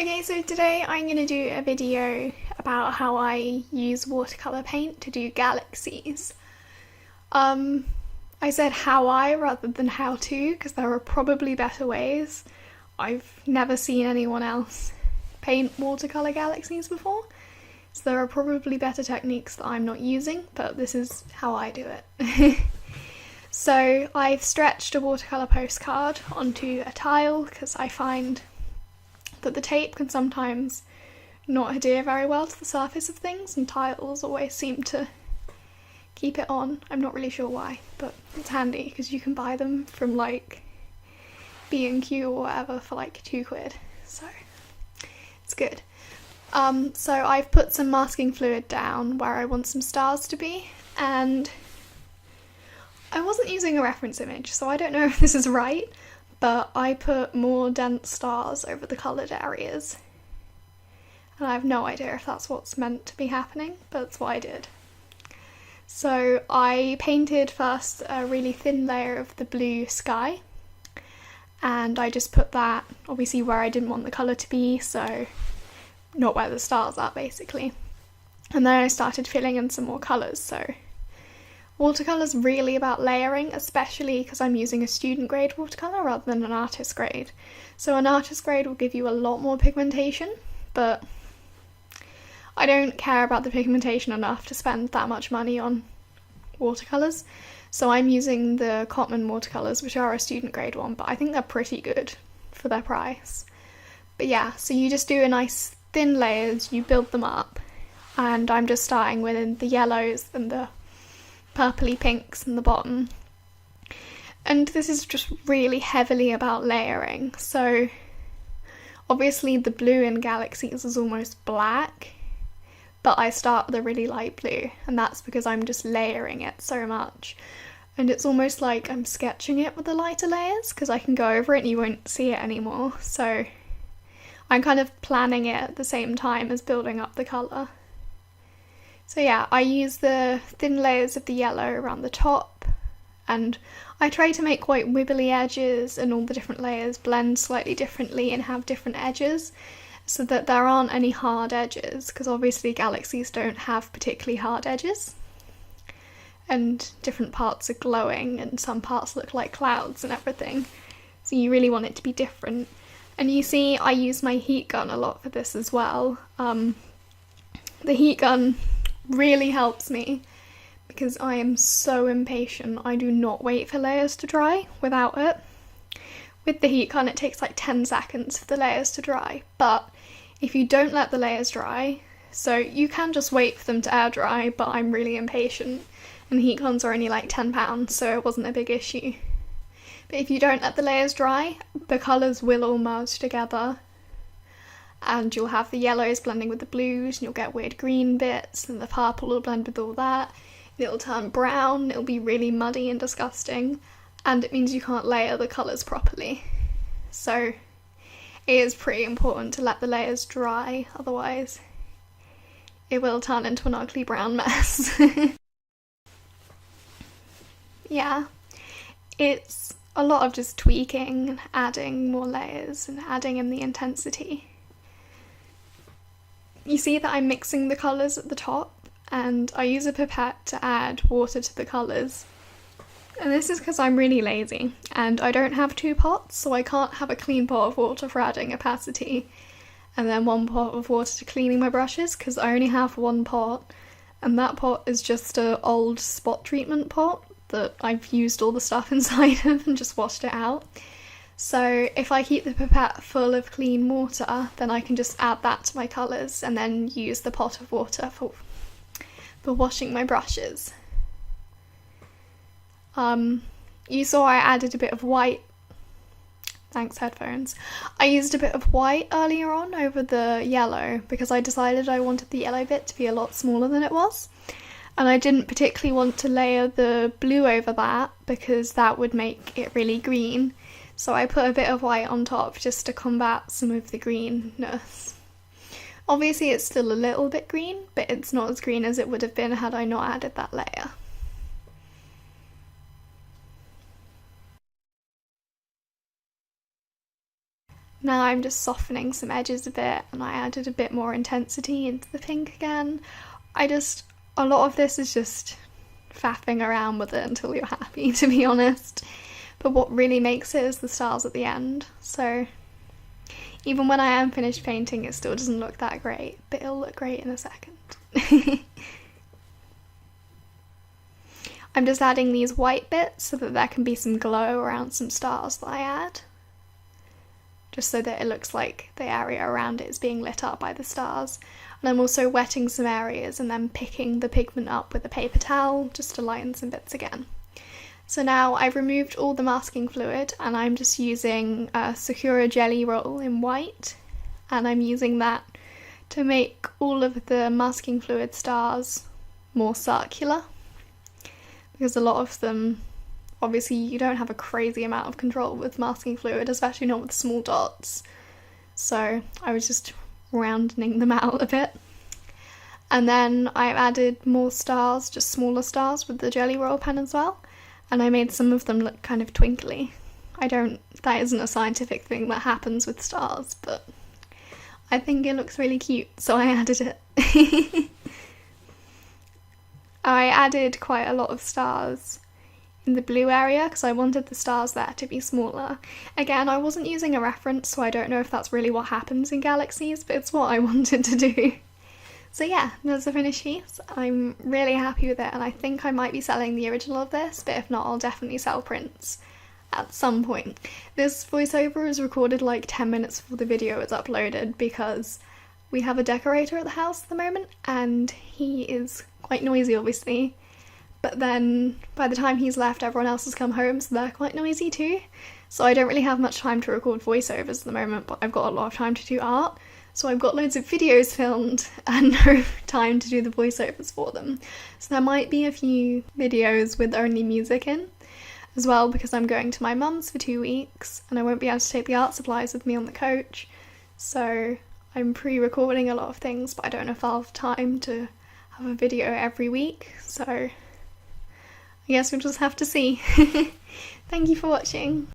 Okay, so today I'm going to do a video about how I use watercolour paint to do galaxies. I said how I rather than how to because there are probably better ways. I've never seen anyone else paint watercolour galaxies before, so there are probably better techniques that I'm not using, but this is how I do it. So I've stretched a watercolour postcard onto a tile because I find that the tape can sometimes not adhere very well to the surface of things, and tiles always seem to keep it on. I'm not really sure why, but it's handy because you can buy them from like B&Q or whatever for like £2, so it's good. So I've put some masking fluid down where I want some stars to be, and I wasn't using a reference image, so I don't know if this is right, but I put more dense stars over the coloured areas. And I have no idea if that's what's meant to be happening, but that's what I did. So I painted first a really thin layer of the blue sky, and I just put that obviously where I didn't want the colour to be, so not where the stars are basically. And then I started filling in some more colours, so watercolour's really about layering, especially because I'm using a student grade watercolour rather than an artist grade. So an artist grade will give you a lot more pigmentation, but I don't care about the pigmentation enough to spend that much money on watercolours. So I'm using the Cotman watercolours, which are a student grade one, but I think they're pretty good for their price. But yeah, so you just do a nice thin layers, you build them up, and I'm just starting with the yellows and the purpley pinks in the bottom. And this is just really heavily about layering. So obviously the blue in Galaxies is almost black, but I start with a really light blue, and that's because I'm just layering it so much. And it's almost like I'm sketching it with the lighter layers because I can go over it and you won't see it anymore. So I'm kind of planning it at the same time as building up the colour. So yeah, I use the thin layers of the yellow around the top, and I try to make quite wibbly edges and all the different layers blend slightly differently and have different edges so that there aren't any hard edges, because obviously galaxies don't have particularly hard edges, and different parts are glowing and some parts look like clouds and everything, so you really want it to be different. And you see I use my heat gun a lot for this as well. The heat gun really helps me because I am so impatient. I do not wait for layers to dry without it. With the heat gun it takes like 10 seconds for the layers to dry, but if you don't let the layers dry, so you can just wait for them to air dry, but I'm really impatient and heat guns are only like £10, so it wasn't a big issue. But if you don't let the layers dry, the colours will all merge together, and you'll have the yellows blending with the blues, and you'll get weird green bits, and the purple will blend with all that, and it'll turn brown, it'll be really muddy and disgusting, and it means you can't layer the colours properly. So it is pretty important to let the layers dry, otherwise it will turn into an ugly brown mess. Yeah, it's a lot of just tweaking and adding more layers and adding in the intensity. You see that I'm mixing the colours at the top, and I use a pipette to add water to the colours. And this is because I'm really lazy and I don't have 2 pots, so I can't have a clean pot of water for adding opacity and then 1 pot of water to cleaning my brushes, because I only have 1 pot, and that pot is just an old spot treatment pot that I've used all the stuff inside of and just washed it out. So if I keep the pipette full of clean water, then I can just add that to my colours and then use the pot of water for washing my brushes. You saw I added a bit of white. Thanks, headphones. I used a bit of white earlier on over the yellow because I decided I wanted the yellow bit to be a lot smaller than it was. And I didn't particularly want to layer the blue over that because that would make it really green. So I put a bit of white on top just to combat some of the greenness. Obviously it's still a little bit green, but it's not as green as it would have been had I not added that layer. Now I'm just softening some edges a bit, and I added a bit more intensity into the pink again. A lot of this is just faffing around with it until you're happy, to be honest. But what really makes it is the stars at the end. So even when I am finished painting, it still doesn't look that great, but it'll look great in a second. I'm just adding these white bits so that there can be some glow around some stars that I add. Just so that it looks like the area around it is being lit up by the stars. And I'm also wetting some areas and then picking the pigment up with a paper towel just to lighten some bits again. So now I've removed all the masking fluid and I'm just using a Sakura jelly roll in white, and I'm using that to make all of the masking fluid stars more circular, because a lot of them, obviously you don't have a crazy amount of control with masking fluid, especially not with small dots. So I was just rounding them out a bit. And then I've added more stars, just smaller stars, with the jelly roll pen as well. And I made some of them look kind of twinkly. That isn't a scientific thing that happens with stars, but I think it looks really cute, so I added it. I added quite a lot of stars in the blue area because I wanted the stars there to be smaller. Again, I wasn't using a reference, so I don't know if that's really what happens in Galaxies, but it's what I wanted to do. So yeah, there's the finished piece. I'm really happy with it, and I think I might be selling the original of this, but if not, I'll definitely sell prints at some point. This voiceover is recorded like 10 minutes before the video is uploaded because we have a decorator at the house at the moment, and he is quite noisy, obviously. But then by the time he's left, everyone else has come home, so they're quite noisy too. So I don't really have much time to record voiceovers at the moment, but I've got a lot of time to do art. So I've got loads of videos filmed and no time to do the voiceovers for them. So there might be a few videos with only music in as well, because I'm going to my mum's for 2 weeks and I won't be able to take the art supplies with me on the coach. So I'm pre-recording a lot of things, but I don't know if I'll have time to have a video every week. So I guess we'll just have to see. Thank you for watching.